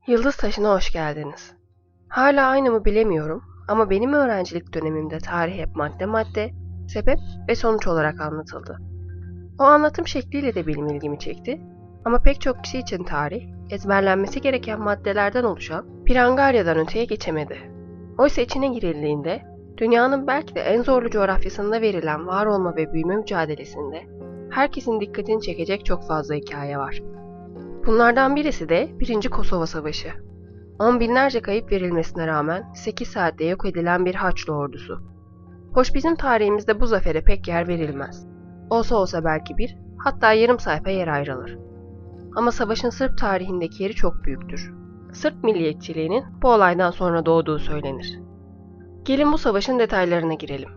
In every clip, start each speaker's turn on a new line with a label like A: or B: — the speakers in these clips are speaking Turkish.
A: Yıldız Taşı'na hoş geldiniz. Hala aynı mı bilemiyorum ama benim öğrencilik dönemimde tarih hep madde madde, sebep ve sonuç olarak anlatıldı. O anlatım şekliyle de benim ilgimi çekti ama pek çok kişi için tarih, ezberlenmesi gereken maddelerden oluşan prangaryadan öteye geçemedi. Oysa içine girildiğinde, dünyanın belki de en zorlu coğrafyasında verilen var olma ve büyüme mücadelesinde herkesin dikkatini çekecek çok fazla hikaye var. Bunlardan birisi de 1. Kosova Savaşı. On binlerce kayıp verilmesine rağmen 8 saatte yok edilen bir Haçlı ordusu. Hoş bizim tarihimizde bu zafere pek yer verilmez. Olsa olsa belki bir, hatta yarım sayfa yer ayrılır. Ama savaşın Sırp tarihindeki yeri çok büyüktür. Sırp milliyetçiliğinin bu olaydan sonra doğduğu söylenir. Gelin bu savaşın detaylarına girelim.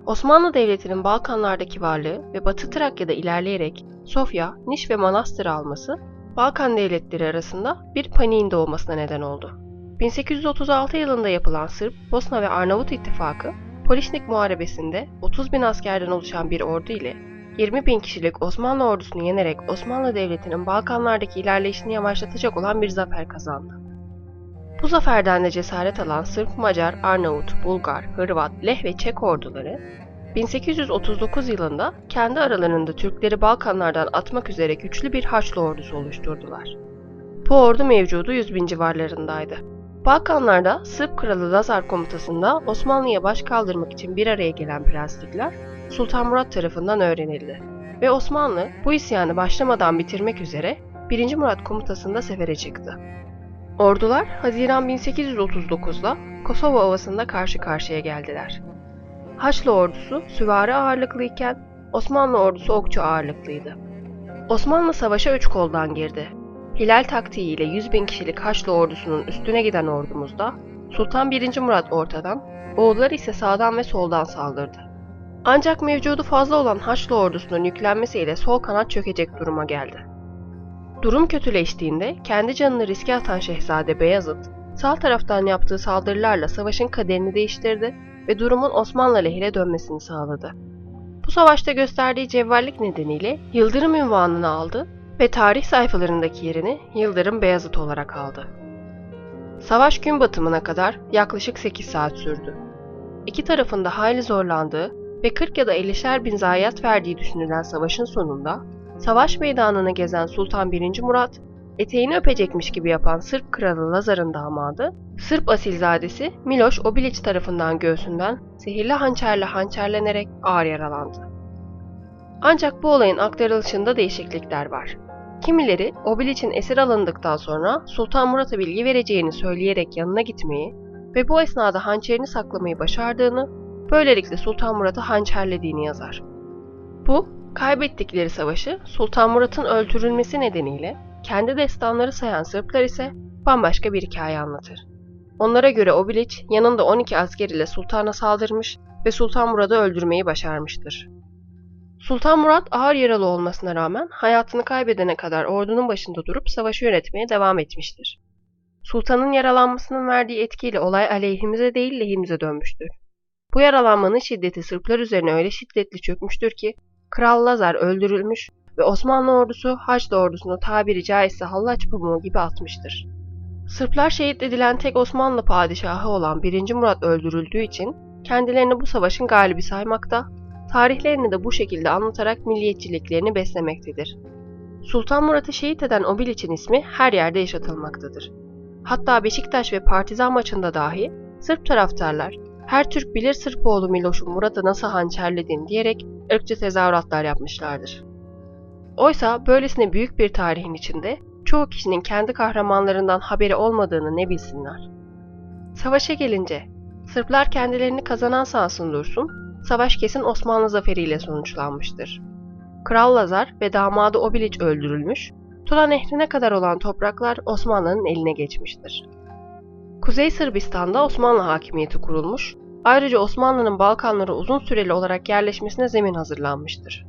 A: Osmanlı Devleti'nin Balkanlardaki varlığı ve Batı Trakya'da ilerleyerek Sofya, Niş ve Manastır alması, Balkan devletleri arasında bir paniğin doğmasına neden oldu. 1836 yılında yapılan Sırp, Bosna ve Arnavut İttifakı, Poliçnik Muharebesi'nde 30 bin askerden oluşan bir ordu ile 20 bin kişilik Osmanlı ordusunu yenerek Osmanlı Devleti'nin Balkanlardaki ilerleyişini yavaşlatacak olan bir zafer kazandı. Bu zaferden de cesaret alan Sırp, Macar, Arnavut, Bulgar, Hırvat, Leh ve Çek orduları 1839 yılında kendi aralarında Türkleri Balkanlardan atmak üzere güçlü bir Haçlı ordusu oluşturdular. Bu ordu mevcudu 100 bin civarlarındaydı. Balkanlarda Sırp Kralı Lazar komutasında Osmanlı'ya baş kaldırmak için bir araya gelen prenslikler Sultan Murat tarafından öğrenildi ve Osmanlı bu isyanı başlamadan bitirmek üzere 1. Murat komutasında sefere çıktı. Ordular Haziran 1839'da Kosova Ovası'nda karşı karşıya geldiler. Haçlı ordusu süvari ağırlıklıyken Osmanlı ordusu okçu ağırlıklıydı. Osmanlı savaşa 3 koldan girdi. Hilal taktiğiyle 100 bin kişilik Haçlı ordusunun üstüne giden ordumuzda Sultan 1. Murat ortadan, oğulları ise sağdan ve soldan saldırdı. Ancak mevcudu fazla olan Haçlı ordusunun yüklenmesiyle sol kanat çökecek duruma geldi. Durum kötüleştiğinde kendi canını riske atan Şehzade Beyazıt, sağ taraftan yaptığı saldırılarla savaşın kaderini değiştirdi ve durumun Osmanlı lehine dönmesini sağladı. Bu savaşta gösterdiği cevvallik nedeniyle Yıldırım unvanını aldı ve tarih sayfalarındaki yerini Yıldırım Beyazıt olarak aldı. Savaş gün batımına kadar yaklaşık 8 saat sürdü. İki tarafın da hayli zorlandığı ve 40 ya da 50'şer bin zayiat verdiği düşünülen savaşın sonunda savaş meydanını gezen Sultan 1. Murat, eteğini öpecekmiş gibi yapan Sırp Kralı Lazar'ın damadı, Sırp asilzadesi Miloš Obilić tarafından göğsünden zehirli hançerle hançerlenerek ağır yaralandı. Ancak bu olayın aktarılışında değişiklikler var. Kimileri Obilić'in esir alındıktan sonra Sultan Murat'a bilgi vereceğini söyleyerek yanına gitmeyi ve bu esnada hançerini saklamayı başardığını, böylelikle Sultan Murat'ı hançerlediğini yazar. Bu, kaybettikleri savaşı Sultan Murat'ın öldürülmesi nedeniyle kendi destanları sayan Sırplar ise bambaşka bir hikaye anlatır. Onlara göre Obilić yanında 12 asker ile sultana saldırmış ve Sultan Murat'ı öldürmeyi başarmıştır. Sultan Murat ağır yaralı olmasına rağmen hayatını kaybedene kadar ordunun başında durup savaşı yönetmeye devam etmiştir. Sultanın yaralanmasının verdiği etkiyle olay aleyhimize değil lehimize dönmüştür. Bu yaralanmanın şiddeti Sırplar üzerine öyle şiddetli çökmüştür ki Kral Lazar öldürülmüş ve Osmanlı ordusu Haçlı ordusunu tabiri caizse hallaç pamuğu gibi atmıştır. Sırplar şehit edilen tek Osmanlı padişahı olan 1. Murat öldürüldüğü için kendilerini bu savaşın galibi saymakta, tarihlerini de bu şekilde anlatarak milliyetçiliklerini beslemektedir. Sultan Murat'ı şehit eden Obilić'in ismi her yerde yaşatılmaktadır. Hatta Beşiktaş ve Partizan maçında dahi Sırp taraftarlar "Her Türk bilir Sırpoğlu Miloş'un Murat'ı nasıl hançerledin" diyerek ırkçı tezahüratlar yapmışlardır. Oysa böylesine büyük bir tarihin içinde çoğu kişinin kendi kahramanlarından haberi olmadığını ne bilsinler. Savaşa gelince, Sırplar kendilerini kazanan sansın dursun, savaş kesin Osmanlı zaferiyle sonuçlanmıştır. Kral Lazar ve damadı Obilić öldürülmüş, Tula Nehri'ne kadar olan topraklar Osmanlı'nın eline geçmiştir. Kuzey Sırbistan'da Osmanlı hakimiyeti kurulmuş, ayrıca Osmanlı'nın Balkanlara uzun süreli olarak yerleşmesine zemin hazırlanmıştır.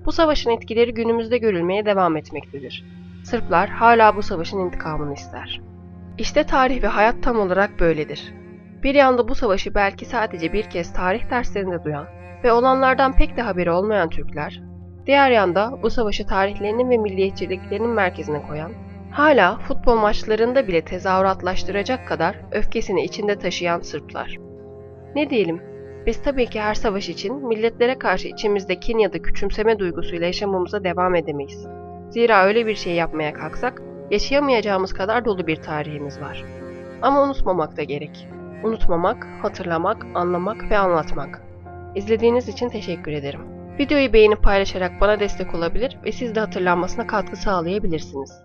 A: Bu savaşın etkileri günümüzde görülmeye devam etmektedir. Sırplar hala bu savaşın intikamını ister. İşte tarih ve hayat tam olarak böyledir. Bir yanda bu savaşı belki sadece bir kez tarih derslerinde duyan ve olanlardan pek de haberi olmayan Türkler, diğer yanda bu savaşı tarihlerinin ve milliyetçiliklerinin merkezine koyan, Hala futbol maçlarında bile tezahüratlaştıracak kadar öfkesini içinde taşıyan Sırplar. Ne diyelim, biz tabii ki her savaş için milletlere karşı içimizde kin ya da küçümseme duygusuyla yaşamamıza devam edemeyiz. Zira öyle bir şey yapmaya kalksak, yaşayamayacağımız kadar dolu bir tarihimiz var. Ama unutmamak da gerek. Unutmamak, hatırlamak, anlamak ve anlatmak. İzlediğiniz için teşekkür ederim. Videoyu beğenip paylaşarak bana destek olabilir ve siz de hatırlanmasına katkı sağlayabilirsiniz.